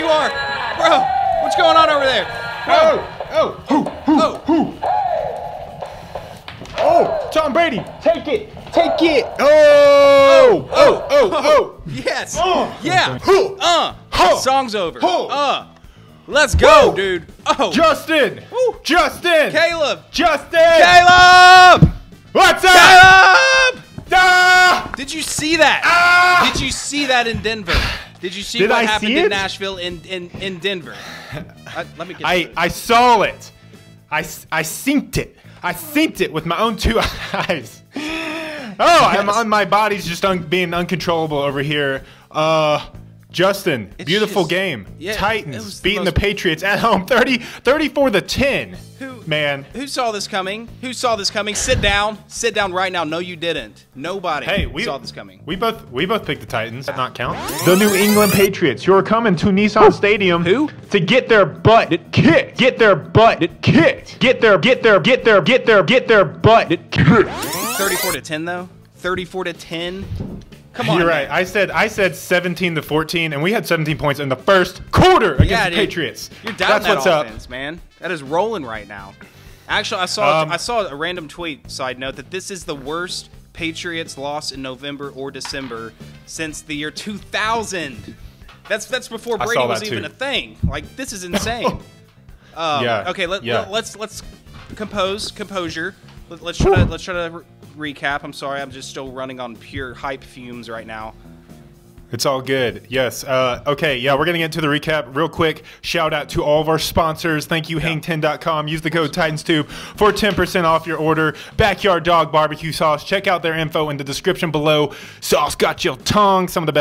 you are. Bro, what's going on over there? Oh, Tom Brady, take it. Yes. Yeah. Song's over. Let's go, dude. Justin. Caleb. What's up? Caleb. Ah! Did you see that? Did you see that in Denver? Did you see what happened in Nashville in Denver? Let me get I saw it. I synced it. I synced it with my own 2 eyes. My body's just being uncontrollable over here. Justin, beautiful game. Yeah, Titans beating the Patriots at home 34-10. Who saw this coming? Sit down right now. No, you didn't. Nobody saw this coming. We both picked the Titans. Does not count. The New England Patriots, who are coming to Nissan Stadium to get their butt kicked. Get their butt kicked. Get their butt kicked. 34-10 though. 34-10. Come on, you're right. I said 17-14, and we had 17 points in the first quarter against the Patriots. You're down that offense, man. That is rolling right now. Actually, I saw a random tweet. Side note that this is the worst Patriots loss in November or December since the year 2000. That's before Brady was even a thing. Like, this is insane. Okay. Let's composure. Let's try to recap. I'm sorry, I'm just still running on pure hype fumes right now. It's all good. Yes. Okay. Yeah, we're going to get into the recap real quick. Shout out to all of our sponsors. Thank you, hang10.com. Use the code TitansTube for 10% off your order. Backyard Dog BBQ Sauce. Check out their info in the description below. Sauce got your tongue. Some of the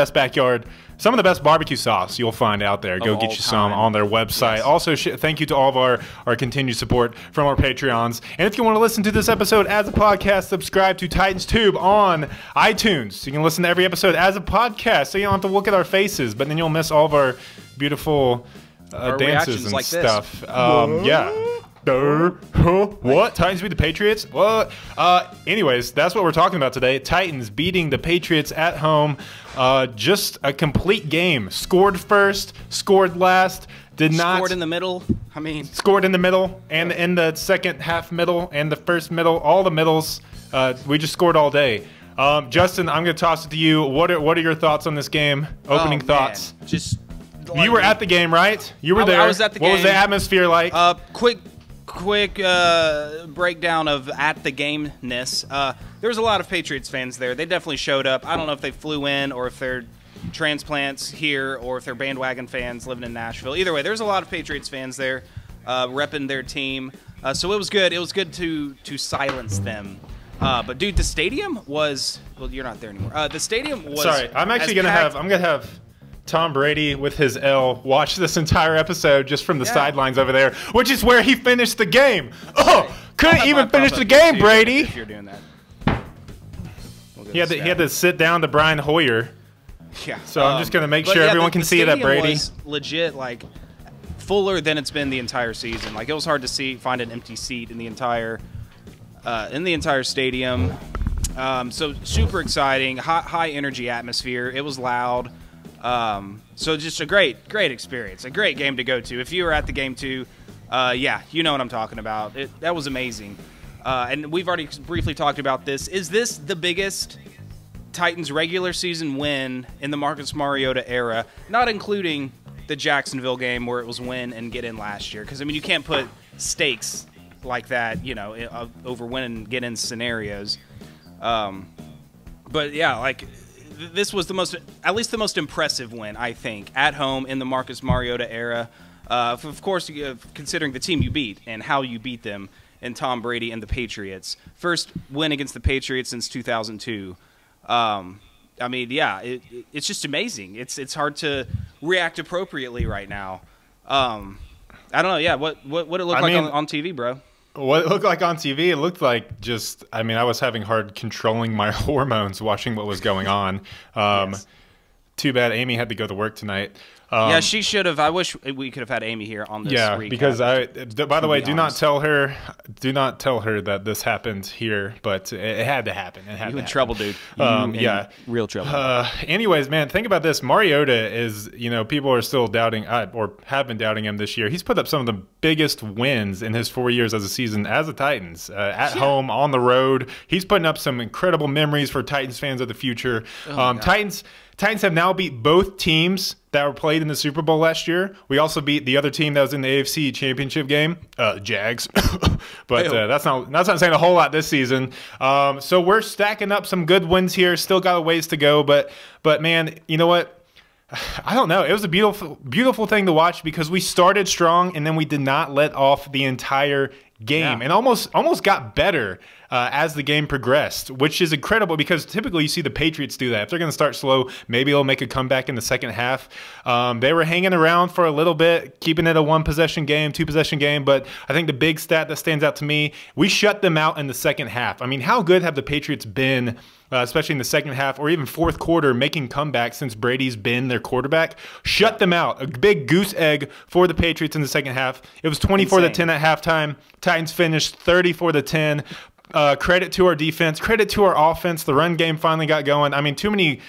best barbecue sauce you'll find out there. Go get you some on their website. Yes. Also, thank you to all of our continued support from our Patreons. And if you want to listen to this episode as a podcast, subscribe to Titans Tube on iTunes. You can listen to every episode as a podcast, so you don't have to look at our faces, but then you'll miss all of our beautiful dances and like stuff. Yeah. What? Titans beat the Patriots? What? Anyways, that's what we're talking about today. Titans beating the Patriots at home. Just a complete game. Scored first, scored last. Scored in the middle. Scored in the middle, and in the second half middle, and the first middle, all the middles. We just scored all day. Justin, I'm going to toss it to you. What are your thoughts on this game? Opening thoughts. You were at the game, right? You were there. I was at the game. What was the atmosphere like? Quick breakdown of at the game-ness. There was a lot of Patriots fans there. They definitely showed up. I don't know if they flew in or if they're transplants here or if they're bandwagon fans living in Nashville. Either way, there's a lot of Patriots fans there repping their team. So it was good. It was good to silence them. But dude, the stadium was you're not there anymore. The stadium was I'm gonna have Tom Brady with his L watch this entire episode just from the sidelines over there, which is where he finished the game. Couldn't even finish the game, Brady. If you're doing that. He had to sit down to Brian Hoyer. Yeah. So I'm just gonna make sure everyone can see that Brady was legit, like fuller than it's been the entire season. Like, it was hard to find an empty seat in the entire stadium. So super exciting, high energy atmosphere. It was loud. So just a great experience, a great game to go to. If you were at the game too, yeah, you know what I'm talking about. That was amazing. And we've already briefly talked about this. Is this the biggest Titans regular season win in the Marcus Mariota era, not including the Jacksonville game where it was win and get in last year? Because, I mean, you can't put stakes like that, you know, over win and get in scenarios. But, yeah, like, this was at least the most impressive win, I think, at home in the Marcus Mariota era. Of course, considering the team you beat and how you beat them, and Tom Brady and the Patriots. First win against the Patriots since 2002. I mean, yeah, it's just amazing. It's hard to react appropriately right now. I don't know. Yeah, what it look like on TV, bro? What it looked like on TV, it looked like I was having hard controlling my hormones watching what was going on. Yes. Too bad Amy had to go to work tonight. Yeah, she should have. I wish we could have had Amy here on this. Yeah, recap, because by the way, do not honest. tell her that this happened here, but it had to happen. It had You to in happen. trouble, dude. Yeah, real trouble. Anyways, man, think about this. Mariota is, people are still doubting or have been doubting him this year. He's put up some of the biggest wins in his 4 years as a season as a Titans, at home, on the road. He's putting up some incredible memories for Titans fans of the future. Titans have now beat both teams that were played in the Super Bowl last year. We also beat the other team that was in the AFC Championship game, Jags. But that's not saying a whole lot this season. So we're stacking up some good wins here. Still got a ways to go, but man, you know what? I don't know. It was a beautiful thing to watch because we started strong and then we did not let off the entire game and almost got better as the game progressed, which is incredible because typically you see the Patriots do that. If they're going to start slow, maybe they'll make a comeback in the second half. They were hanging around for a little bit, keeping it a one-possession game, two-possession game, but I think the big stat that stands out to me, we shut them out in the second half. I mean, how good have the Patriots been, especially in the second half or even fourth quarter, making comebacks since Brady's been their quarterback? Shut them out. A big goose egg for the Patriots in the second half. It was 24-10 at halftime. Titans finished 34-10. Credit to our defense. Credit to our offense. The run game finally got going. I mean, too many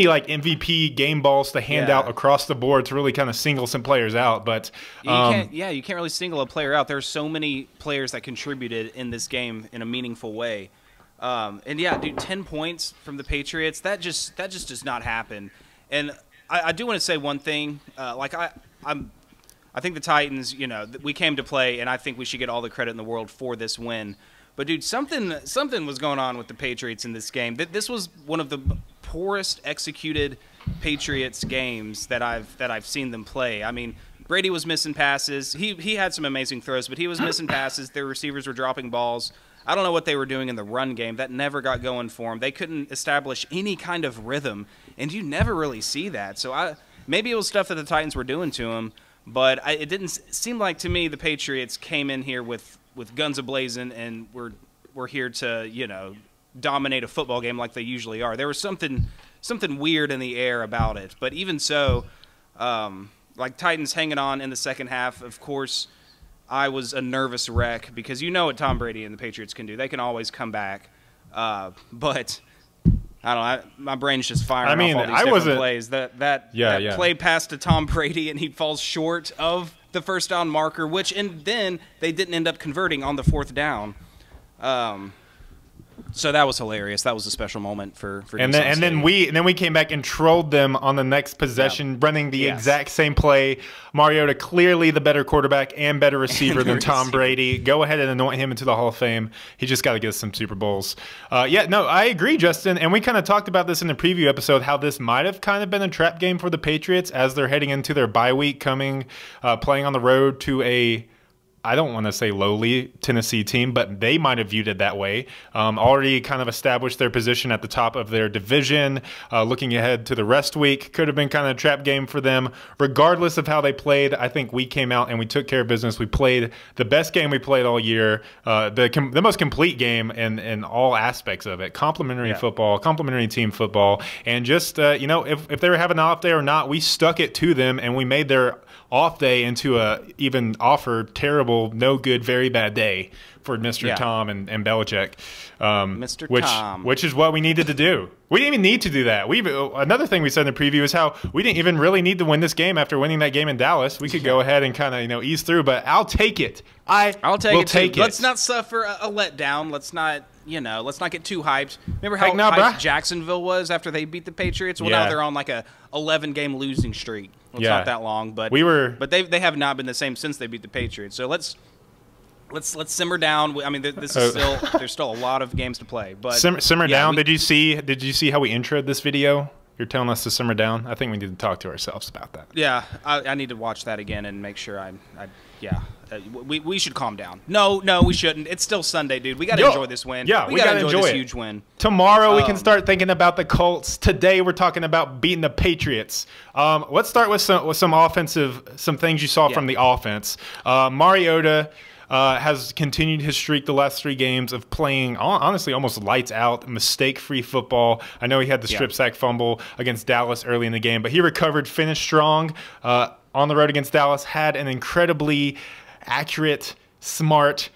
like MVP game balls to hand out across the board to really kind of single some players out. But you can't really single a player out. There's so many players that contributed in this game in a meaningful way. And yeah, dude, 10 points from the Patriots. That just does not happen. And I do want to say one thing. I think the Titans, we came to play, and I think we should get all the credit in the world for this win. But dude, something was going on with the Patriots in this game. This was one of the poorest executed Patriots games that I've seen them play. I mean, Brady was missing passes. He had some amazing throws, but he was missing passes. Their receivers were dropping balls. I don't know what they were doing in the run game. That never got going for them. They couldn't establish any kind of rhythm, and you never really see that. So maybe it was stuff that the Titans were doing to them, but it didn't seem like to me the Patriots came in here with guns a-blazing and we're here to, dominate a football game like they usually are. There was something weird in the air about it. But even so, Titans hanging on in the second half, of course, I was a nervous wreck because you know what Tom Brady and the Patriots can do. They can always come back. But I don't know. My brain's just firing off all these different plays. That play pass to Tom Brady and he falls short of the first down marker, and then they didn't end up converting on the fourth down. So that was hilarious. That was a special moment for and then we came back and trolled them on the next possession, running the exact same play. Mariota, clearly the better quarterback and better receiver than Tom Brady. Go ahead and anoint him into the Hall of Fame. He just got to get us some Super Bowls. I agree, Justin. And we kind of talked about this in the preview episode, how this might have kind of been a trap game for the Patriots as they're heading into their bye week, playing on the road to a, I don't want to say lowly Tennessee team, but they might have viewed it that way. Already kind of established their position at the top of their division. Looking ahead to the rest week, could have been kind of a trap game for them. Regardless of how they played, I think we came out and we took care of business. We played the best game we played all year, the most complete game in all aspects of it. Complimentary football, complimentary team football, and just if they were having an off day or not, we stuck it to them and we made their off day into a even offer terrible, no good, very bad day for Mr. Tom and Belichick. Tom. Which is what we needed to do. We didn't even need to do that. Another thing we said in the preview is how we didn't even really need to win this game after winning that game in Dallas. We could go ahead and kind of ease through, but I'll take it. I'll take it. Let's not suffer a letdown. Let's not get too hyped. Remember how hyped Jacksonville was after they beat the Patriots? Well, now they're on like a 11-game losing streak. Well, it's not that long, but they have not been the same since they beat the Patriots. So let's simmer down. I mean, this is there's still a lot of games to play. But simmer down. Did you see how we introed this video? You're telling us to simmer down. I think we need to talk to ourselves about that. Yeah, I need to watch that again and make sure we should calm down. No, we shouldn't. It's still Sunday, dude. We got to enjoy this win. Yeah, we got to enjoy this it. Huge win. Tomorrow we can start thinking about the Colts. Today we're talking about beating the Patriots. Let's start with some offensive, some things you saw from the offense. Mariota. has continued his streak the last 3 games of playing, honestly, almost lights out, mistake-free football. I know he had the strip sack fumble against Dallas early in the game, but he recovered, finished strong on the road against Dallas, had an incredibly accurate, smart,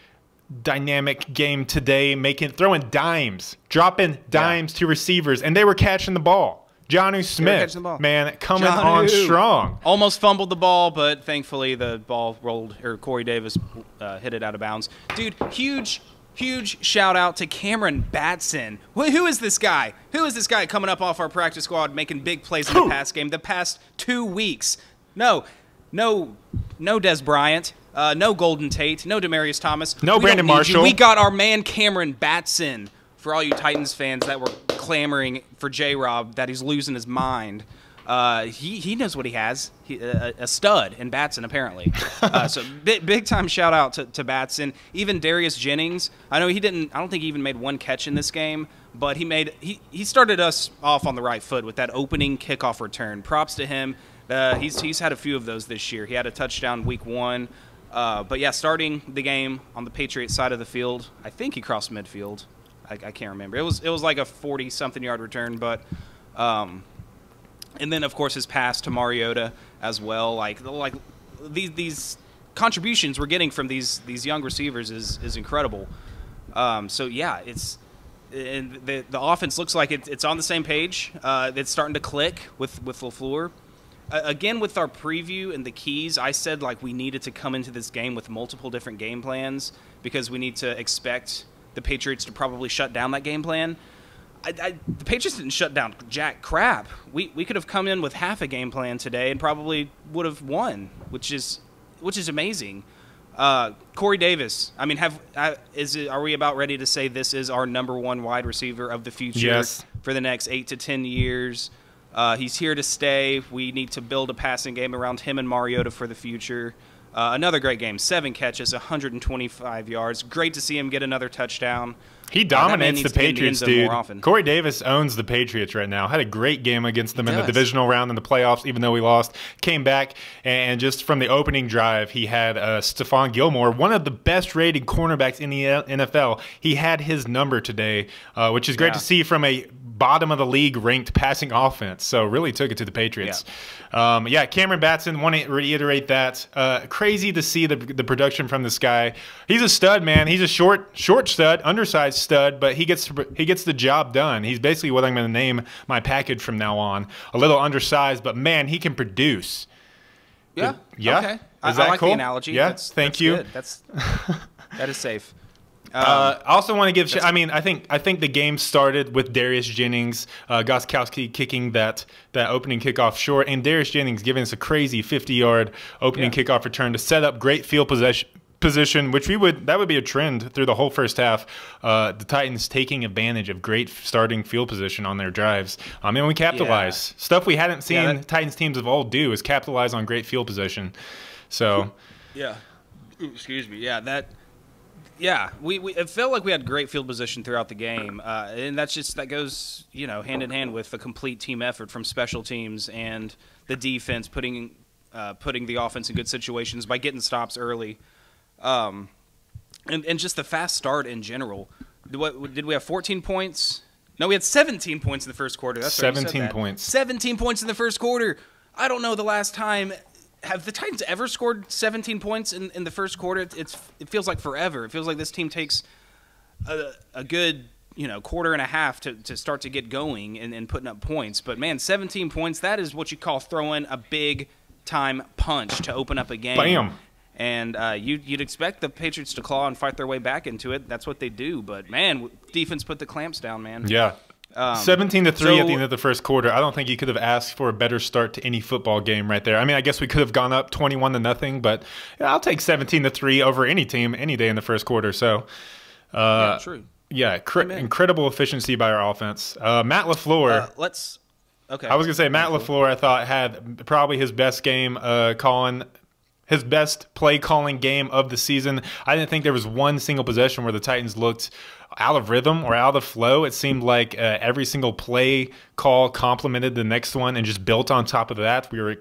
dynamic game today, throwing dimes, dropping dimes to receivers, and they were catching the ball. Jonnu Smith, man, coming on strong. Almost fumbled the ball, but thankfully the ball rolled, or Corey Davis hit it out of bounds. Dude, huge shout out to Cameron Batson. Who is this guy? Who is this guy coming up off our practice squad making big plays in the pass game the past 2 weeks? No Des Bryant. No Golden Tate, no Demaryius Thomas. No Brandon Marshall. We got our man Cameron Batson. For all you Titans fans that were clamoring for J-Rob, that he's losing his mind. He knows what he has. A stud in Batson, apparently. So big time shout out to Batson. Even Darius Jennings. I know I don't think he even made 1 catch in this game, but he started us off on the right foot with that opening kickoff return. Props to him. He's had a few of those this year. He had a touchdown week 1. But yeah, starting the game on the Patriots side of the field, I think he crossed midfield. I can't remember. It was like a 40-something yard return, but and then of course his pass to Mariota as well. Like these contributions we're getting from these young receivers is incredible. So yeah, the offense looks like it's on the same page. It's starting to click with LaFleur. Again, with our preview and the keys, I said like we needed to come into this game with multiple different game plans because we need to expect the Patriots to probably shut down that game plan. The Patriots didn't shut down jack crap. We could have come in with half a game plan today and probably would have won, which is amazing. Corey Davis. I mean, are we about ready to say this is our #1 wide receiver of the future for the next 8 to 10 years? He's here to stay. We need to build a passing game around him and Mariota for the future. Another great game. 7 catches, 125 yards. Great to see him get another touchdown. He dominates the Patriots, dude. Corey Davis owns the Patriots right now. Had a great game against them in the divisional round in the playoffs, even though we lost. Came back, and just from the opening drive, he had Stephon Gilmore, one of the best-rated cornerbacks in the NFL. He had his number today, which is great to see from a bottom-of-the-league ranked passing offense. So really took it to the Patriots. Cameron Batson, want to reiterate that. Crazy to see the production from this guy. He's a stud, man. He's a short stud, undersized stud, but he gets the job done. He's basically what I'm going to name my package from now on. A little undersized, but man, he can produce. Yeah. Okay. Is that I like cool? the analogy. Yeah. Thank you. Good. That is safe. I also want to give. I mean, I think the game started with Darius Jennings, Gostkowski kicking that opening kickoff short, and Darius Jennings giving us a crazy 50-yard opening kickoff return to set up great field position, which that would be a trend through the whole first half. The Titans taking advantage of great starting field position on their drives. And we capitalize. Stuff we hadn't seen Titans teams of old do is capitalize on great field position. So excuse me. It felt like we had great field position throughout the game, and that goes hand in hand with a complete team effort from special teams and the defense putting the offense in good situations by getting stops early, and just the fast start in general. Did we have 14 points? No, we had 17 points in the first quarter. That's 17 points. 17 points in the first quarter. I don't know the last time. Have the Titans ever scored 17 points in the first quarter? It feels like forever. It feels like this team takes a good quarter and a half to start to get going and putting up points. But, man, 17 points, that is what you call throwing a big-time punch to open up a game. Bam. And you'd expect the Patriots to claw and fight their way back into it. That's what they do. But, man, defense put the clamps down, man. Yeah. 17-3 at the end of the first quarter. I don't think you could have asked for a better start to any football game right there. I mean, I guess we could have gone up 21-0, but I'll take 17-3 over any team any day in the first quarter. So, true. Yeah, incredible efficiency by our offense. Matt LaFleur. Okay. I was gonna say Matt LaFleur. I thought had probably his best game his best play calling game of the season. I didn't think there was one single possession where the Titans looked out of rhythm or out of flow. It seemed like every single play call complemented the next one and just built on top of that. We were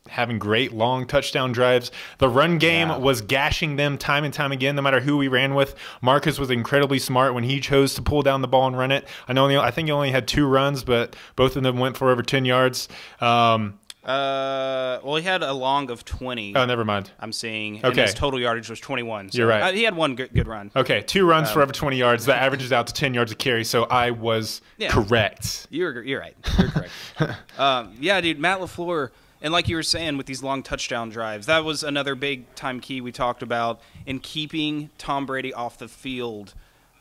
having great long touchdown drives. The run game was gashing them time and time again, no matter who we ran with. Marcus was incredibly smart when he chose to pull down the ball and run it. I think he only had 2 runs, but both of them went for over 10 yards. Well, he had a long of 20. Oh, never mind. I'm seeing. Okay. And his total yardage was 21. So You're right. He had one good run. Okay, 2 runs for over 20 yards. That averages out to 10 yards a carry, so I was correct. You're right. You're correct. Yeah, dude, Matt LaFleur, and like you were saying with these long touchdown drives, that was another big-time key we talked about in keeping Tom Brady off the field.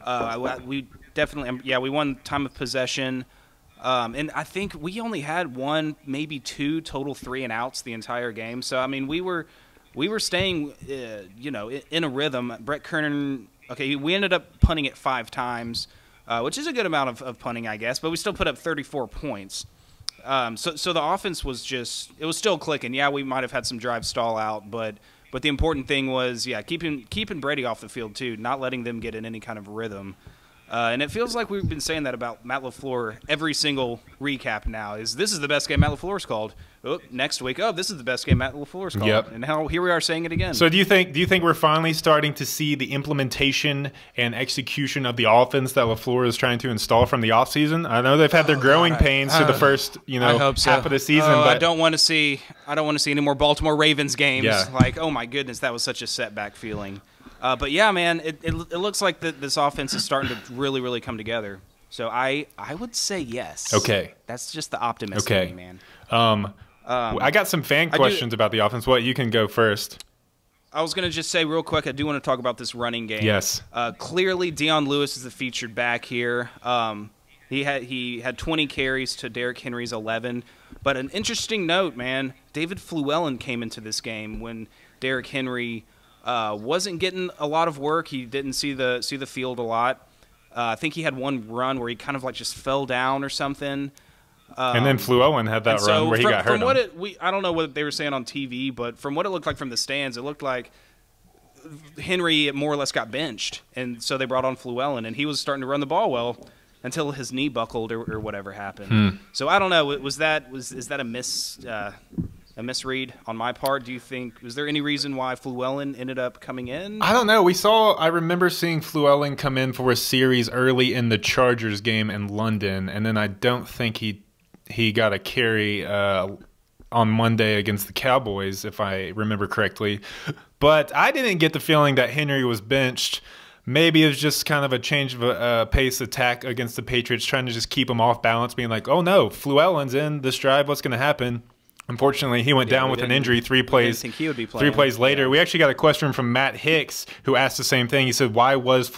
We definitely, we won time of possession. And I think we only had 1, maybe 2 total 3-and-outs the entire game. So I mean, we were staying, in a rhythm. Brett Kernan, we ended up punting it 5 times, which is a good amount of punting, I guess. But we still put up 34 points. So the offense was it was still clicking. Yeah, we might have had some drives stall out, but the important thing was keeping Brady off the field too, not letting them get in any kind of rhythm. And it feels like we've been saying that about Matt LaFleur every single recap now. This is the best game Matt LaFleur's called. Next week, this is the best game Matt LaFleur's called. Yep. And here we are saying it again. So do you think we're finally starting to see the implementation and execution of the offense that LaFleur is trying to install from the offseason? I know they've had their growing pains through the first I hope so. half of the season. But I don't want to see any more Baltimore Ravens games. Yeah. Like, oh my goodness, that was such a setback feeling. But yeah, man, it looks like this offense is starting to really, really come together. So I would say yes. Okay. That's just the optimist in me, man. I got some fan questions about the offense. You can go first. I was going to just say real quick, I do want to talk about this running game. Yes. Clearly, Dion Lewis is the featured back here. He had 20 carries to Derrick Henry's 11. But an interesting note, man, David Fluellen came into this game when Derrick Henry wasn't getting a lot of work. He didn't see the field a lot. I think he had one run where he kind of like just fell down or something. And then Fluellen had that run where he got hurt. I don't know what they were saying on TV, but from what it looked like from the stands, it looked like Henry more or less got benched, and so they brought on Fluellen, and he was starting to run the ball well until his knee buckled or whatever happened. So I don't know. Is that a misread on my part? Do you think, was there any reason why Fluellen ended up coming in? I don't know. I remember seeing Fluellen come in for a series early in the Chargers game in London, and then I don't think he got a carry on Monday against the Cowboys, if I remember correctly. But I didn't get the feeling that Henry was benched. Maybe it was just kind of a change of pace attack against the Patriots, trying to just keep them off balance, being like, oh no, Fluellen's in this drive, what's going to happen? Unfortunately, he went down with an injury 3 plays. Think he would be playing. 3 plays later. Yeah. We actually got a question from Matt Hicks, who asked the same thing. He said, why was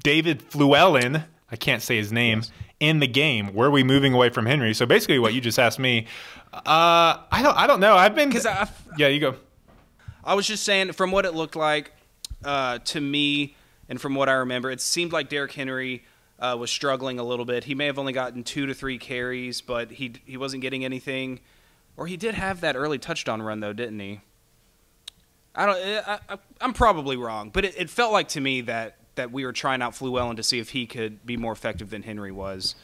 David Fluellen, I can't say his name, in the game? Were we moving away from Henry? So basically what you just asked me, I don't know. Yeah, you go. I was just saying, from what it looked like to me and from what I remember, it seemed like Derrick Henry was struggling a little bit. He may have only gotten 2 to 3 carries, but he wasn't getting anything. Or he did have that early touchdown run, though, didn't he? I'm probably wrong, but it felt like to me that we were trying out Fluellen to see if he could be more effective than Henry was.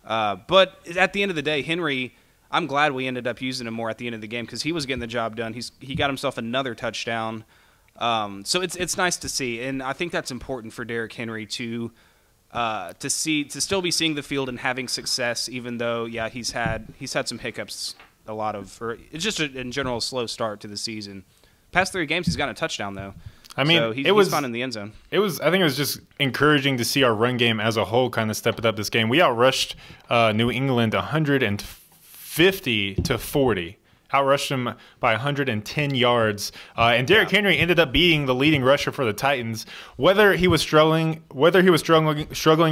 But at the end of the day, Henry, I'm glad we ended up using him more at the end of the game because he was getting the job done. He got himself another touchdown. So it's nice to see, and I think that's important for Derrick Henry to still be seeing the field and having success, even though he's had some hiccups, it's just in general a slow start to the season. Past 3 games he's gotten a touchdown though. I mean, so he's fun in the end zone. I think it was just encouraging to see our run game as a whole kind of step it up this game. We outrushed New England 150 to 40. Outrushed him by 110 yards, and Derrick Henry ended up being the leading rusher for the Titans. Whether he was struggling or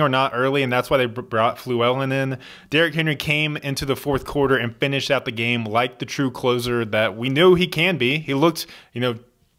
not early, and that's why they brought Fluellen in. Derrick Henry came into the 4th quarter and finished out the game like the true closer that we knew he can be. He looked,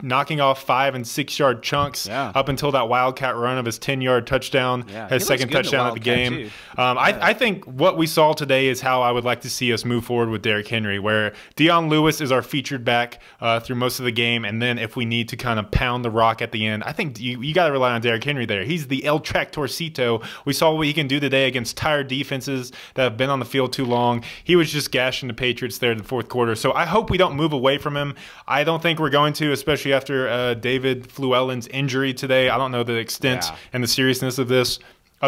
knocking off 5 and 6 yard chunks up until that Wildcat run of his 10-yard touchdown, his second touchdown of the game. I think what we saw today is how I would like to see us move forward with Derrick Henry, where Dion Lewis is our featured back through most of the game, and then if we need to kind of pound the rock at the end, I think you got to rely on Derrick Henry there. He's the El Tractorcito. We saw what he can do today against tired defenses that have been on the field too long. He was just gashing the Patriots there in the fourth quarter. So I hope we don't move away from him. I don't think we're going to, especially after David Fluellen's injury today. I don't know the extent and the seriousness of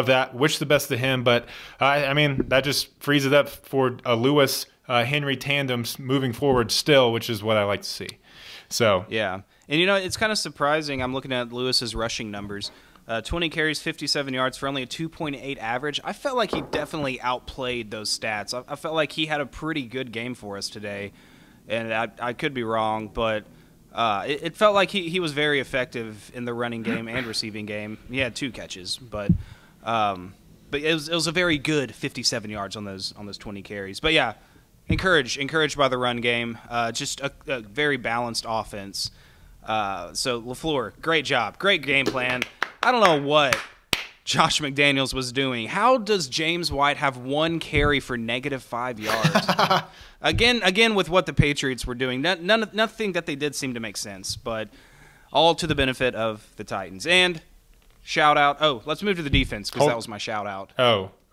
that. Wish the best to him, but I mean, that just frees it up for a Lewis Henry tandem moving forward still, which is what I like to see. So yeah, and it's kind of surprising. I'm looking at Lewis's rushing numbers. 20 carries, 57 yards for only a 2.8 average. I felt like he definitely outplayed those stats. I felt like he had a pretty good game for us today, and I could be wrong, but it felt like he was very effective in the running game and receiving game. He had 2 catches, but it was a very good 57 yards on those 20 carries. But yeah, encouraged by the run game. Just a very balanced offense. So LaFleur, great job, great game plan. I don't know what Josh McDaniels was doing. How does James White have 1 carry for -5 yards? Again, with what the Patriots were doing, nothing that they did seemed to make sense, but all to the benefit of the Titans. And shout out. Oh, let's move to the defense because that was my shout out.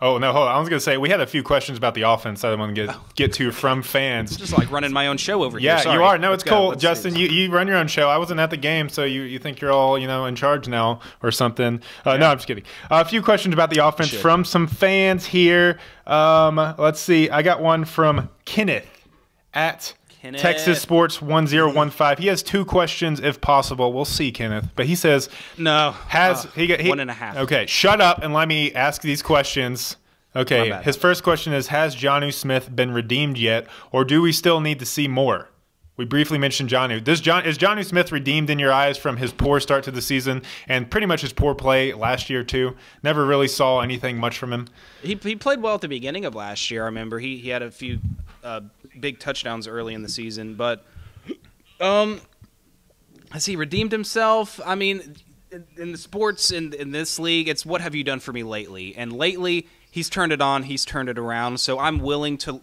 Oh, no, hold on. I was going to say, we had a few questions about the offense that I want to get to from fans. It's just like running my own show over here. Yeah, Sorry. you are. No, it's cool. Justin, you run your own show. I wasn't at the game, so you think you're all, in charge now or something. No, I'm just kidding. A few questions about the offense from some fans here. Let's see. I got one from Kenneth at Texas Sports 1015. He has 2 questions if possible. We'll see, Kenneth. But he says, no. 1.5. Okay, shut up and let me ask these questions. Okay, his first question is, has Jonnu Smith been redeemed yet, or do we still need to see more? We briefly mentioned Jonnu. Is Jonnu Smith redeemed in your eyes from his poor start to the season and pretty much his poor play last year too? Never really saw anything much from him. He played well at the beginning of last year. I remember he had a few big touchdowns early in the season, but has he redeemed himself? I mean, in the sports in this league, it's what have you done for me lately? And lately, he's turned it on, he's turned it around. So I'm willing to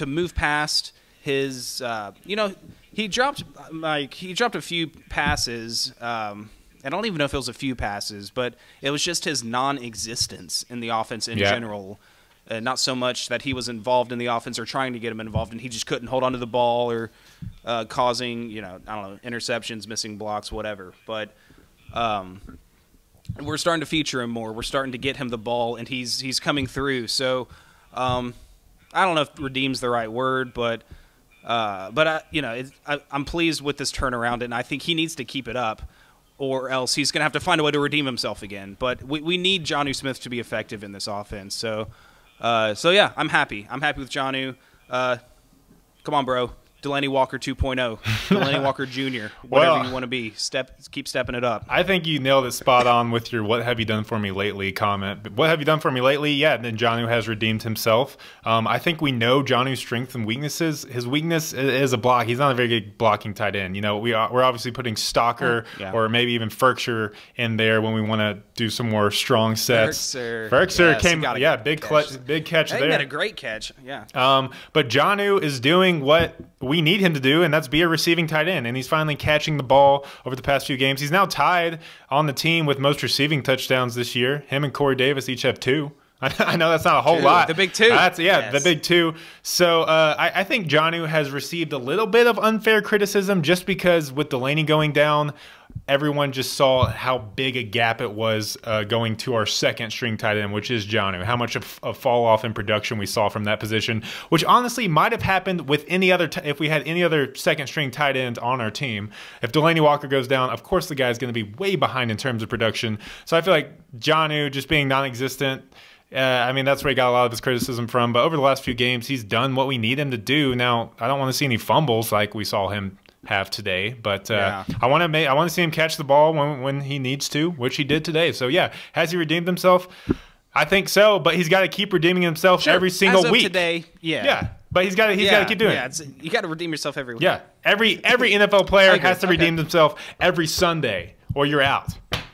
move past his. He dropped a few passes. I don't even know if it was a few passes, but it was just his non-existence in the offense in general. Not so much that he was involved in the offense or trying to get him involved, and he just couldn't hold on to the ball or causing, interceptions, missing blocks, whatever. But we're starting to feature him more. We're starting to get him the ball, and he's coming through. So I don't know if redeem's the right word, but I'm pleased with this turnaround, and I think he needs to keep it up, or else he's going to have to find a way to redeem himself again. But we need Jonnu Smith to be effective in this offense. So yeah, I'm happy. I'm happy with Jonnu. Come on, bro. Delaney Walker 2.0, Delaney Walker Jr., whatever you want to be. Keep stepping it up. I think you nailed it spot on with your "What have you done for me lately?" comment. What have you done for me lately? Yeah, and then Jonnu has redeemed himself. I think we know Jonnu's strengths and weaknesses. His weakness is a block. He's not a very good blocking tight end. We're obviously putting Stalker or maybe even Ferkshire in there when we want to do some more strong sets. Ferkshire came, big catch there. He had a great catch, yeah. But Jonnu is doing what we need him to do, and that's be a receiving tight end. And he's finally catching the ball over the past few games. He's now tied on the team with most receiving touchdowns this year. Him and Corey Davis each have 2. I know that's not a whole lot. The big 2. The big 2. So I think Jonnu has received a little bit of unfair criticism just because with Delaney going down, everyone just saw how big a gap it was going to our second string tight end, which is Jonnu. How much of a fall off in production we saw from that position, which honestly might have happened with any other if we had any other second string tight end on our team. If Delaney Walker goes down, of course the guy's going to be way behind in terms of production. So I feel like Jonnu just being non-existent. That's where he got a lot of his criticism from. But over the last few games, he's done what we need him to do. Now, I don't want to see any fumbles like we saw him have today, but I want to see him catch the ball when he needs to, which he did today. So yeah, has he redeemed himself? I think so, but he's got to keep redeeming himself every single week. Today, yeah. But he's got to keep doing it. You got to redeem yourself every week. Yeah, every NFL player has to redeem themselves every Sunday, or you're out.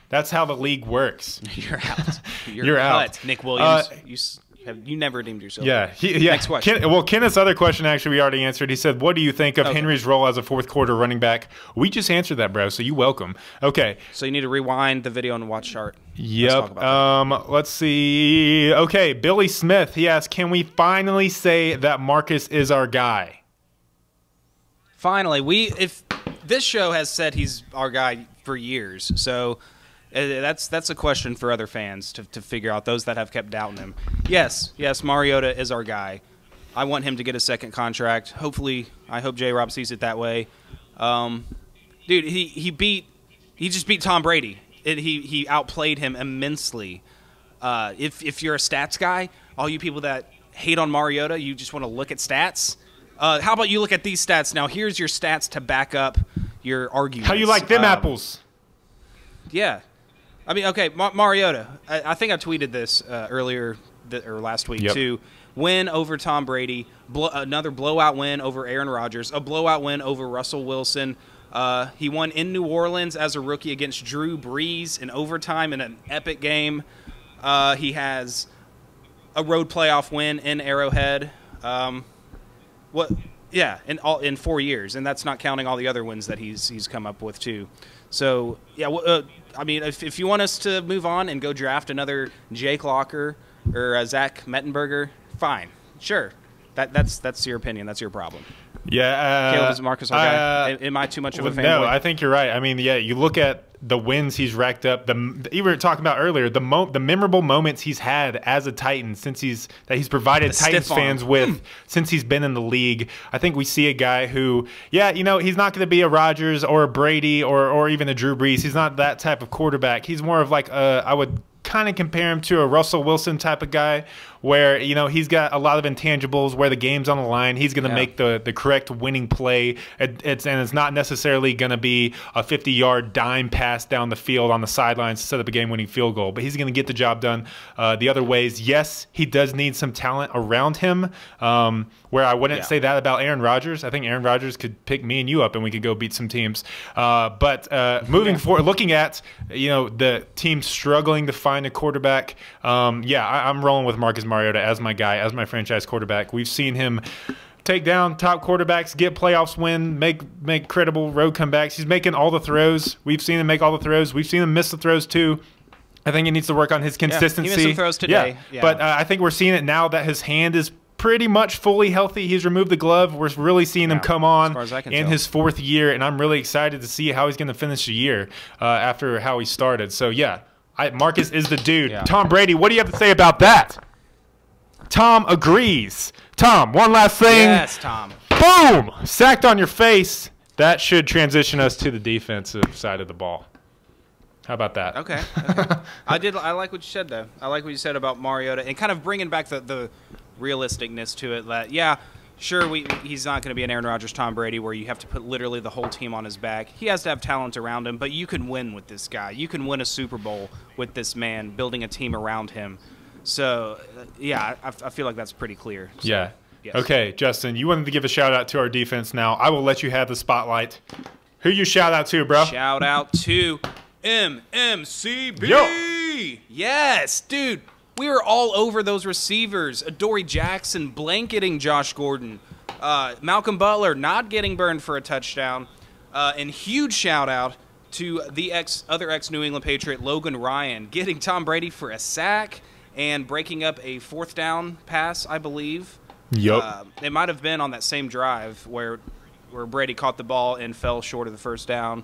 That's how the league works. You're out. You're out. Nick Williams, you never redeemed yourself. Yeah. Next question. Kenneth's other question, actually, we already answered. He said, what do you think of Henry's role as a fourth quarter running back? We just answered that, bro, so you welcome. Okay. So you need to rewind the video and watch chart. Yep. Let's see. Okay, Billy Smith, he asked, can we finally say that Marcus is our guy? Finally. If this show has said he's our guy for years, so that's a question for other fans to figure out, those that have kept doubting him. Yes, Mariota is our guy. I want him to get a second contract. Hopefully, I hope J-Rob sees it that way. Dude, he just beat Tom Brady. He outplayed him immensely. If you're a stats guy, all you people that hate on Mariota, you just want to look at stats. How about you look at these stats now? Here's your stats to back up your arguments. How you like them apples? Yeah. I mean, okay, Mariota. I think I tweeted this earlier or last week too. Win over Tom Brady, another blowout win over Aaron Rodgers, a blowout win over Russell Wilson. He won in New Orleans as a rookie against Drew Brees in overtime in an epic game. He has a road playoff win in Arrowhead. In 4 years, and that's not counting all the other wins that he's come up with too. So yeah, I mean, if you want us to move on and go draft another Jake Locker or Zach Mettenberger, fine, sure. That's your opinion. That's your problem. Yeah. Caleb, is Marcus our guy? Am I too much of a fanboy? No, I think you're right. I mean, yeah, you look at the wins he's racked up. You were talking about earlier, the memorable moments he's had as a Titan that he's provided Titans fans with since he's been in the league. I think we see a guy who, he's not going to be a Rodgers or a Brady or even a Drew Brees. He's not that type of quarterback. He's more of like I would kind of compare him to a Russell Wilson type of guy where, he's got a lot of intangibles where the game's on the line. He's going to make the correct winning play. It's not necessarily going to be a 50-yard dime pass down the field on the sidelines to set up a game-winning field goal, but he's going to get the job done the other ways. Yes, he does need some talent around him, where I wouldn't say that about Aaron Rodgers. I think Aaron Rodgers could pick me and you up and we could go beat some teams. But moving forward, looking at, the team struggling to find a quarterback, I'm rolling with Marcus Mariota as my guy, as my franchise quarterback. We've seen him take down top quarterbacks, get playoffs win, make credible road comebacks. He's making all the throws. We've seen him make all the throws. We've seen him miss the throws too. I think he needs to work on his consistency. He missed some throws today. Yeah. But I think we're seeing it now that his hand is pretty much fully healthy. He's removed the glove. We're really seeing him come on in his fourth year, and I'm really excited to see how he's going to finish the year after how he started. So, Marcus is the dude. Yeah. Tom Brady, what do you have to say about that? Tom agrees. Tom, one last thing. Yes, Tom. Boom! Sacked on your face. That should transition us to the defensive side of the ball. How about that? Okay. I like what you said, though. I like what you said about Mariota and kind of bringing back the realisticness to it. That, sure, he's not going to be an Aaron Rodgers, Tom Brady, where you have to put literally the whole team on his back. He has to have talent around him, but you can win with this guy. You can win a Super Bowl with this man, building a team around him. So, I feel like that's pretty clear. So, yeah. Yes. Okay, Justin, you wanted to give a shout-out to our defense now. I will let you have the spotlight. Who you shout out to, bro? Shout out to MMCB. Yo. Yes, dude. We were all over those receivers. Adoree Jackson blanketing Josh Gordon. Malcolm Butler not getting burned for a touchdown. And huge shout-out to the other ex-New England Patriot, Logan Ryan, getting Tom Brady for a sack and breaking up a fourth down pass, I believe. Yep. It might have been on that same drive where Brady caught the ball and fell short of the first down.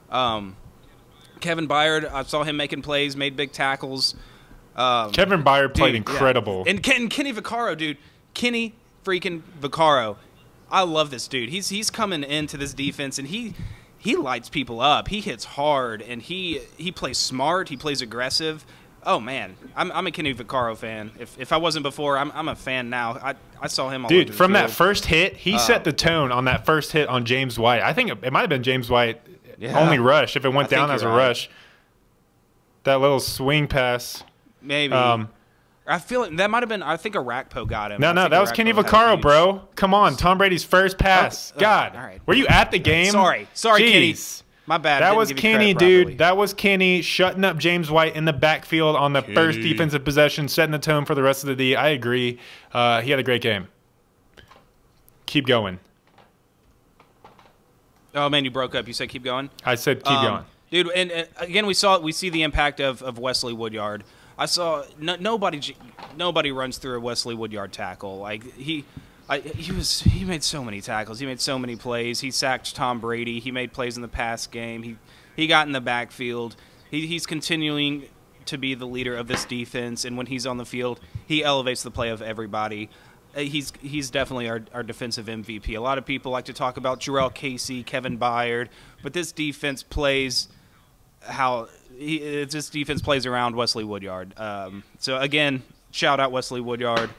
Kevin Byard, I saw him making plays, made big tackles. Kevin Byard played incredible. Yeah. And Kenny Vaccaro, dude. Kenny freaking Vaccaro. I love this dude. He's coming into this defense, and he lights people up. He hits hard, and he plays smart. He plays aggressive. Oh, man. I'm a Kenny Vaccaro fan. If I wasn't before, I'm a fan now. I saw him all over the from field. That first hit, he set the tone on that first hit on James White. I think it might have been James White only rush if it went down as a rush. That little swing pass. Maybe. I feel it. That might have been. I think Arakpo got him. No, that was Kenny Vaccaro, bro. Come on, Tom Brady's first pass. God, all right. Were you at the game? Sorry, Kenny. My bad. That was Kenny, dude. That was Kenny shutting up James White in the backfield on the first defensive possession, setting the tone for the rest of the D. I agree. He had a great game. Keep going. Oh man, you broke up. You said keep going. I said keep going, dude. And again, we see the impact of Wesley Woodyard. I saw nobody runs through a Wesley Woodyard tackle. Like he made so many tackles. He made so many plays. He sacked Tom Brady. He made plays in the pass game. He got in the backfield. He's continuing to be the leader of this defense, and when he's on the field, he elevates the play of everybody. He's definitely our defensive MVP. A lot of people like to talk about Jarrell Casey, Kevin Byard, but this defense plays this defense plays around Wesley Woodyard. So again, shout out Wesley Woodyard.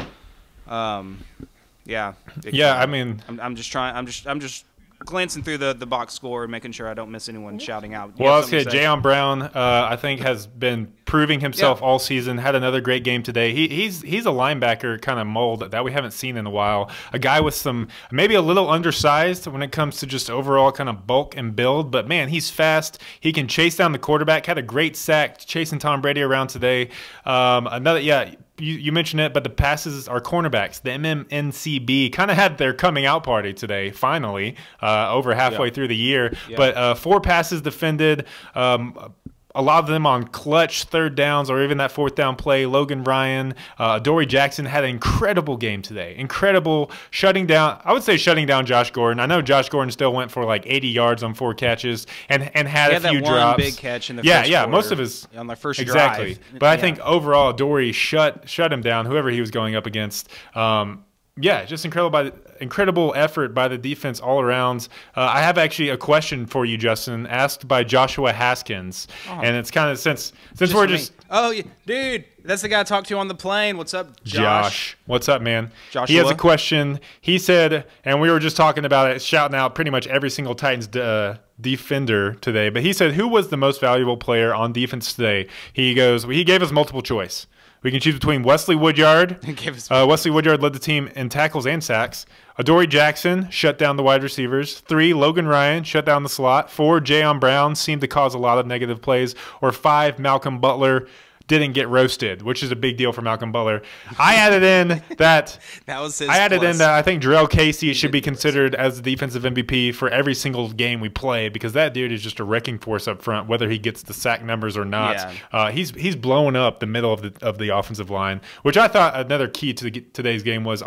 Yeah. I mean, I'm just glancing through the box score and making sure I don't miss anyone shouting out. Well, I was going to say, Jayon Brown, I think, has been proving himself all season. Had another great game today. He's a linebacker kind of mold that we haven't seen in a while. A guy with some, maybe a little undersized when it comes to just overall kind of bulk and build. But, man, he's fast. He can chase down the quarterback. Had a great sack chasing Tom Brady around today. You mentioned it, but the passes, our cornerbacks, the MMNCB, kind of had their coming out party today, finally, over halfway through the year. Yeah. But 4 passes defended, a lot of them on clutch third downs or even that fourth down play. Logan Ryan, Dory Jackson had an incredible game today. Incredible shutting down Josh Gordon. I know Josh Gordon still went for like 80 yards on 4 catches and had a few drops. One big catch in the first quarter, most of his on the first exactly. drive. But I think overall Dory shut him down, whoever he was going up against. Just incredible effort by the defense all around. I have actually a question for you, Justin, asked by Joshua Haskins, and it's kind of since we're just oh yeah, dude, that's the guy I talked to on the plane. What's up, Josh? What's up, man? Joshua? He has a question. He said, and we were just talking about it, shouting out pretty much every single Titans defender today. But he said, who was the most valuable player on defense today? He gave us multiple choice. We can choose between Wesley Woodyard. Wesley Woodyard led the team in tackles and sacks. Adoree Jackson shut down the wide receivers. 3, Logan Ryan shut down the slot. 4, Jayon Brown seemed to cause a lot of negative plays. Or 5, Malcolm Butler didn't get roasted, which is a big deal for Malcolm Butler. I added in that that was his. I added in that I think Jarrell Casey should be considered as the defensive MVP for every single game we play because that dude is just a wrecking force up front, whether he gets the sack numbers or not. Yeah. He's blowing up the middle of the offensive line, which I thought another key to today's game was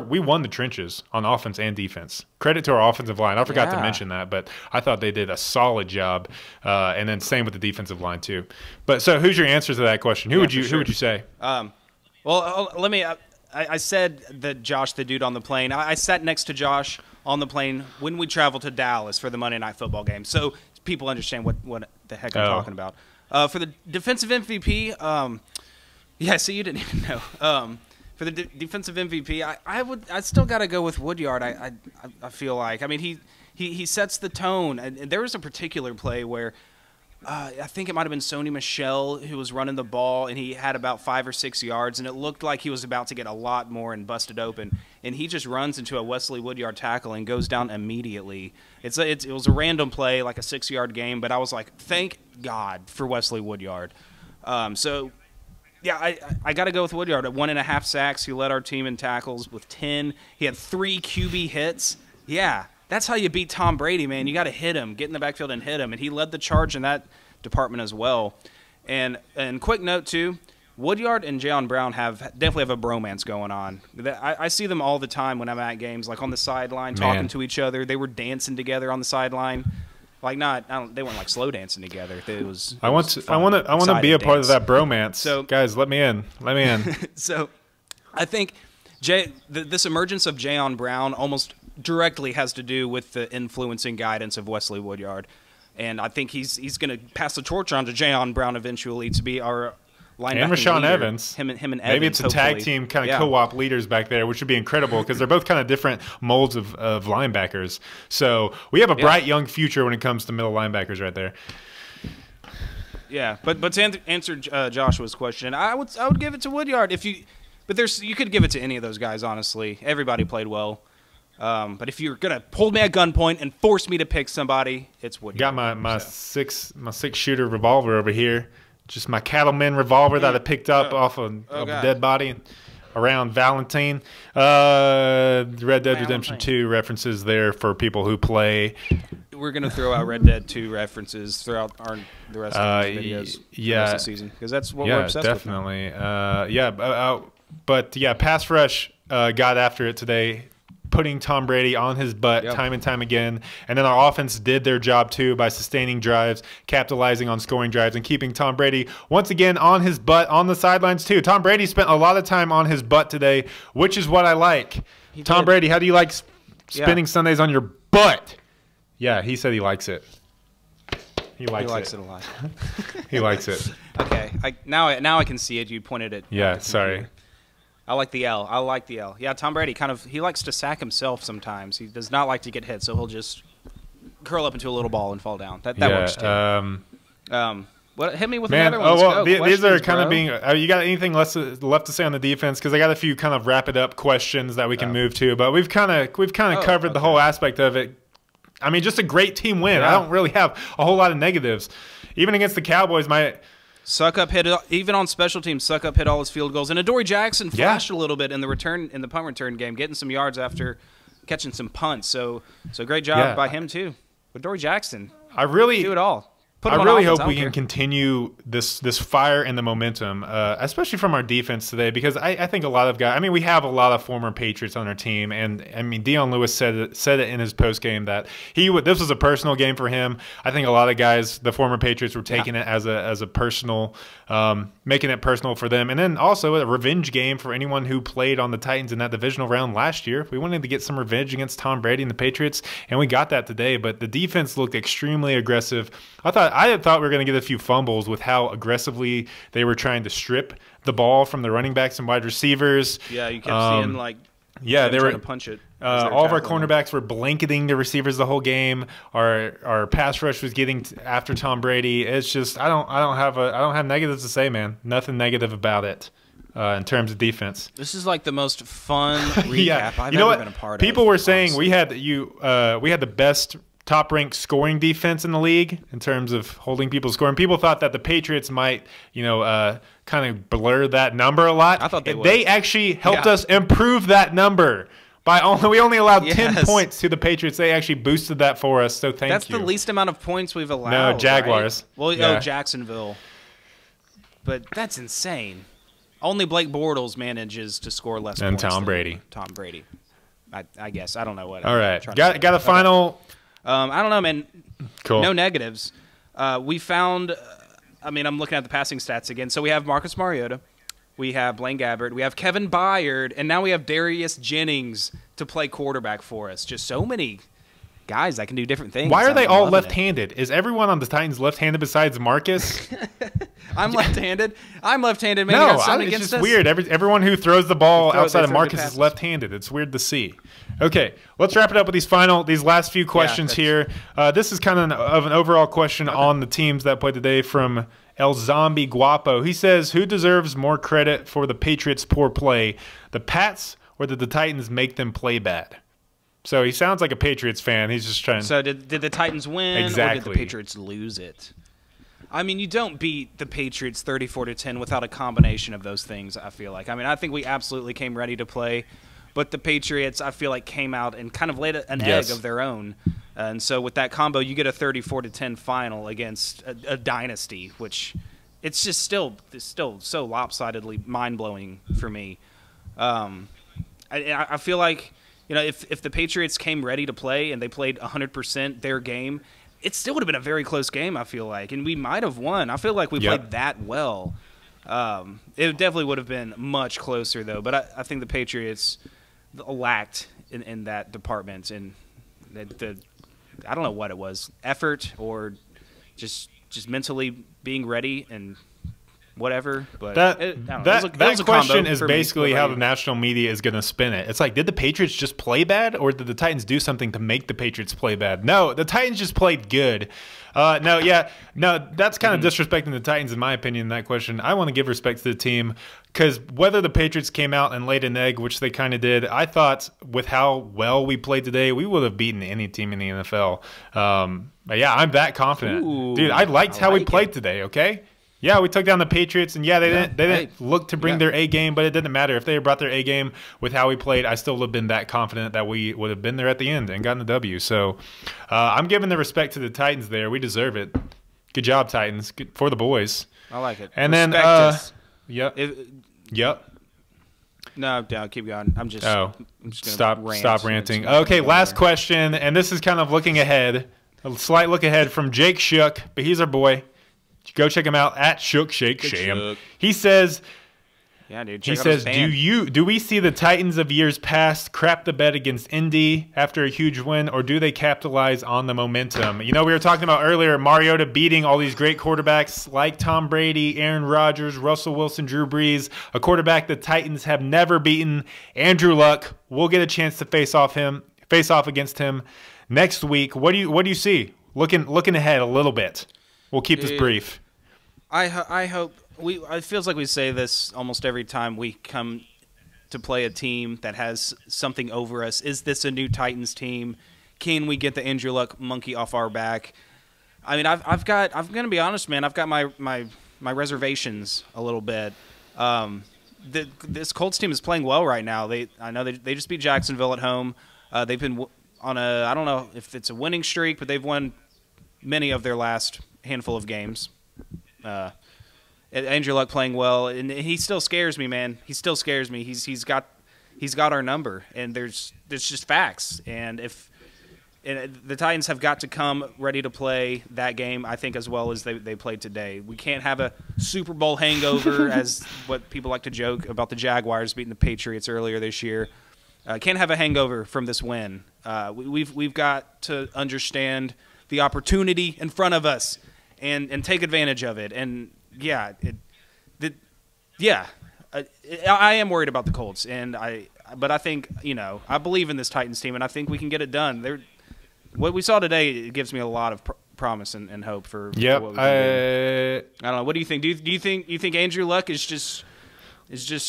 we won the trenches on offense and defense. Credit to our offensive line. I forgot to mention that, but I thought they did a solid job. And then same with the defensive line too. But so, who's your answer to that question? Who would you say? Let me. I said that Josh, the dude on the plane. I sat next to Josh on the plane when we traveled to Dallas for the Monday Night Football game, so people understand what the heck I'm talking about. For the defensive MVP, so you didn't even know. For the defensive MVP, I still got to go with Woodyard. I feel like. I mean, he sets the tone. And there was a particular play where I think it might have been Sony Michel who was running the ball, and he had about 5 or 6 yards, and it looked like he was about to get a lot more and busted open. And he just runs into a Wesley Woodyard tackle and goes down immediately. It was a random play, like a 6-yard game, but I was like, thank God for Wesley Woodyard. Yeah, I got to go with Woodyard. At 1.5 sacks, he led our team in tackles with 10. He had 3 QB hits. Yeah, that's how you beat Tom Brady, man. You got to hit him, get in the backfield and hit him. And he led the charge in that department as well. And quick note, too, Woodyard and Jayon Brown definitely have a bromance going on. I see them all the time when I'm at games, like on the sideline, talking to each other. They were dancing together on the sideline. Like they weren't like slow dancing together. I want to be a part of that bromance. So guys, let me in. So I think this emergence of Jayon Brown almost directly has to do with the influencing guidance of Wesley Woodyard, and I think he's going to pass the torch on to Jayon Brown eventually to be our linebacker. And Rashaan Evans. Him and Evans. Maybe it's a tag team kind of co-op leaders back there, which would be incredible because they're both kind of different molds of linebackers. So we have a bright young future when it comes to middle linebackers right there. Yeah, but to answer Joshua's question, I would give it to Woodyard you could give it to any of those guys. Honestly, everybody played well. But if you're gonna hold me at gunpoint and force me to pick somebody, it's Woodyard. Got my six shooter revolver over here, just my Cattleman revolver that I picked up off of a dead body around Valentine. Red Dead Redemption 2 references there for people who play. We're gonna throw out Red Dead 2 references throughout the rest of the videos. The rest of the season, because that's what we're obsessed with. But yeah, pass rush got after it today, putting Tom Brady on his butt time and time again. And then our offense did their job too by sustaining drives, capitalizing on scoring drives, and keeping Tom Brady once again on his butt on the sidelines too. Tom Brady spent a lot of time on his butt today, which is what I like. Tom Brady, how do you like spending Sundays on your butt? Yeah, he said he likes it. He likes it a lot. He likes it. Okay, now I can see it. You pointed it. Yeah, sorry. I like the L. I like the L. Yeah, Tom Brady he likes to sack himself sometimes. He does not like to get hit, so he'll just curl up into a little ball and fall down. That works too. Hit me with another one. Well, these are kind of being. You got anything left to say on the defense? Because I got a few kind of wrap it up questions that we can move to, but we've kind of covered the whole aspect of it. I mean, just a great team win. Yeah. I don't really have a whole lot of negatives. Even against the Cowboys, Suckup hit even on special teams. Suckup hit all his field goals, and Adoree Jackson flashed a little bit in the punt return game, getting some yards after catching some punts. So great job by him too. Adoree Jackson, do it all. I really hope we can continue this fire and the momentum, especially from our defense today, because I think a lot of guys. I mean, we have a lot of former Patriots on our team, and I mean, Dion Lewis said it in his post game that this was a personal game for him. I think a lot of guys, the former Patriots, were taking it as a personal, making it personal for them, and then also a revenge game for anyone who played on the Titans in that divisional round last year. We wanted to get some revenge against Tom Brady and the Patriots, and we got that today. But the defense looked extremely aggressive. I had thought we were going to get a few fumbles with how aggressively they were trying to strip the ball from the running backs and wide receivers. Yeah, you kept seeing they were trying to punch it. All of our cornerbacks were blanketing the receivers the whole game. Our pass rush was getting after Tom Brady. It's just I don't have negatives to say, man. Nothing negative about it. In terms of defense, this is like the most fun recap I've ever been a part of. People were saying we had the best top-ranked scoring defense in the league in terms of holding people scoring. People thought that the Patriots might, kind of blur that number a lot. I thought they would. They actually helped us improve that number. We only allowed 10 points to the Patriots. They actually boosted that for us, so thank you. That's the least amount of points we've allowed. No, Jaguars. Right? Well, Jacksonville. But that's insane. Only Blake Bortles manages to score less points than Tom Brady. I guess. I don't know what. All right. Got a final... I don't know, man. Cool. No negatives. We found, I'm looking at the passing stats again. So we have Marcus Mariota. We have Blaine Gabbert. We have Kevin Byard. And now we have Darius Jennings to play quarterback for us. Just so many guys that can do different things. Why are they all left-handed? Is everyone on the Titans left-handed besides Marcus? I'm left-handed. Man. No, it's just weird. Everyone who throws the ball outside of Marcus is left-handed. It's weird to see. Okay, let's wrap it up with these last few questions here. This is kind of an overall question on the teams that played today from El Zombie Guapo. He says, who deserves more credit for the Patriots' poor play, the Pats or did the Titans make them play bad? So he sounds like a Patriots fan. He's just trying. So did the Titans win or did the Patriots lose it? You don't beat the Patriots 34-10 without a combination of those things, I feel like. I think we absolutely came ready to play. But the Patriots, I feel like, came out and kind of laid an egg of their own. And so with that combo, you get a 34-10 final against a dynasty, which it's just still so lopsidedly mind-blowing for me. I feel like, if the Patriots came ready to play and they played 100% their game, it still would have been a very close game, I feel like. And we might have won. I feel like we played that well. It definitely would have been much closer, though. But I think the Patriots lacked in that department, and I don't know what it was, effort or just mentally being ready and whatever. But that question is basically how the national media is going to spin it. It's like, did the Patriots just play bad, or did the Titans do something to make the Patriots play bad? No, the Titans just played good. No, that's kind of disrespecting the Titans, in my opinion, in that question. I want to give respect to the team, because whether the Patriots came out and laid an egg, which they kind of did, I thought with how well we played today, we would have beaten any team in the NFL. But yeah, I'm that confident. Ooh, dude, I liked how we played today, okay? Yeah, we took down the Patriots, and they didn't look to bring their A game, but it didn't matter. If they had brought their A game with how we played, I still would have been that confident that we would have been there at the end and gotten the W. So I'm giving the respect to the Titans there. We deserve it. Good job, Titans. Good for the boys. I like it. And respect then, yep. No, keep going. I'm just stop ranting. Okay, last question, and this is kind of looking ahead, a slight look ahead from Jake Shook, but he's our boy. Go check him out at Shook Shake Sham. Shook. He says, "Yeah, dude." He says, "Do we see the Titans of years past crap the bed against Indy after a huge win, or do they capitalize on the momentum?" You know, we were talking about earlier Mariota beating all these great quarterbacks like Tom Brady, Aaron Rodgers, Russell Wilson, Drew Brees, a quarterback the Titans have never beaten. Andrew Luck. We'll get a chance to face off against him next week. What do you see? Looking ahead a little bit. We'll keep this brief. I hope it feels like we say this almost every time we come to play a team that has something over us. Is this a new Titans team? Can we get the Andrew Luck monkey off our back? I mean, I'm going to be honest, man. I've got my reservations a little bit. This Colts team is playing well right now. I know they just beat Jacksonville at home. They've been on I don't know if it's a winning streak, but they've won many of their last handful of games. Andrew Luck playing well, and he still scares me, man. He still scares me. He's got our number, and there's just facts. And the Titans have got to come ready to play that game, I think, as well as they played today. We can't have a Super Bowl hangover, as what people like to joke about the Jaguars beating the Patriots earlier this year. Can't have a hangover from this win. We've got to understand the opportunity in front of us and take advantage of it. And I am worried about the Colts, but I think, I believe in this Titans team, and I think we can get it done. What we saw today, it gives me a lot of promise and hope for what we can do. I don't know. What do you think? Do you think Andrew Luck is just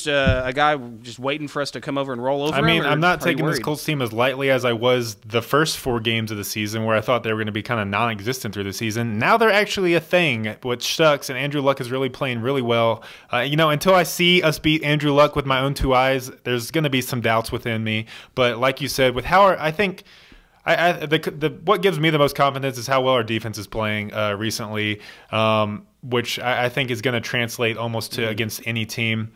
a guy just waiting for us to come over and roll over him? I mean, I'm not taking this Colts team as lightly as I was the first 4 games of the season, where I thought they were going to be kind of non-existent through the season. Now they're actually a thing, which sucks, and Andrew Luck is really playing really well. Until I see us beat Andrew Luck with my own 2 eyes, there's going to be some doubts within me. But like you said, with how I think what gives me the most confidence is how well our defense is playing recently, which I think is going to translate almost to against any team.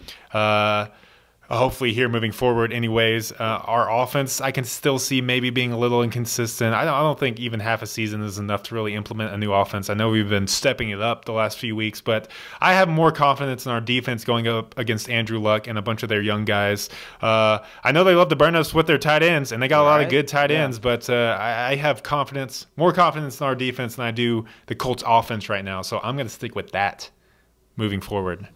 Hopefully here moving forward anyways. Our offense, I can still see maybe being a little inconsistent. I don't think even half a season is enough to really implement a new offense. I know we've been stepping it up the last few weeks, but I have more confidence in our defense going up against Andrew Luck and a bunch of their young guys. I know they love to burn us with their tight ends, and they got a lot of good tight ends, but I have more confidence in our defense than I do the Colts offense right now, so I'm going to stick with that moving forward.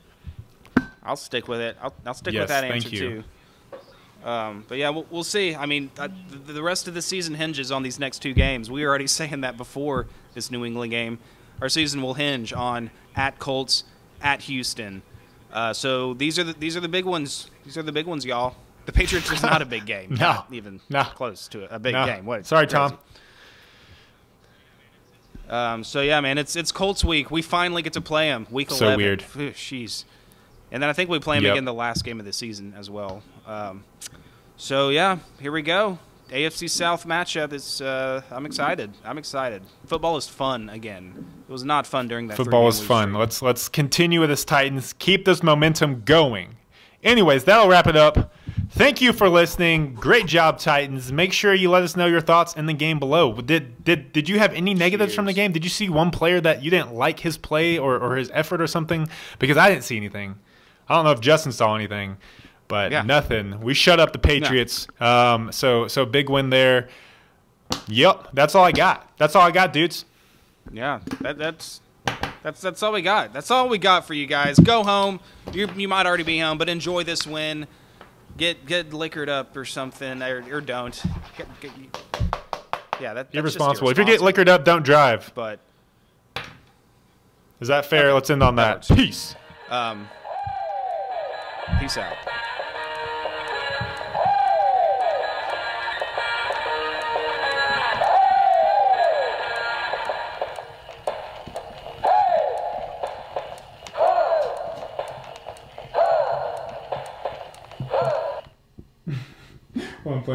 I'll stick with it. I'll stick with that answer too. But yeah, we'll see. I mean, the rest of the season hinges on these next 2 games. We were already saying that before this New England game. Our season will hinge on at Colts, at Houston. So these are the big ones. These are the big ones, y'all. The Patriots is not a big game. Not even close to a big game. What? Sorry, Tom. So yeah, man, it's Colts week. We finally get to play them. Week 11. So weird. Jeez. And then I think we play them again the last game of the season as well. So, yeah, here we go. AFC South matchup. I'm excited. Football is fun again. It was not fun during that. Football is fun. Let's continue with this Titans. Keep this momentum going. Anyways, that'll wrap it up. Thank you for listening. Great job, Titans. Make sure you let us know your thoughts in the game below. Did you have any negatives from the game? Did you see one player that you didn't like his play or his effort or something? Because I didn't see anything. I don't know if Justin saw anything, but nothing. We shut up the Patriots. No. So big win there. Yep, that's all I got. Dudes. Yeah, that's That's all we got. That's all we got for you guys. Go home. You might already be home, but enjoy this win. Get liquored up or something, or don't. That's irresponsible. If you get liquored up, don't drive. But is that fair? Okay. Let's end on that. Peace. Peace out.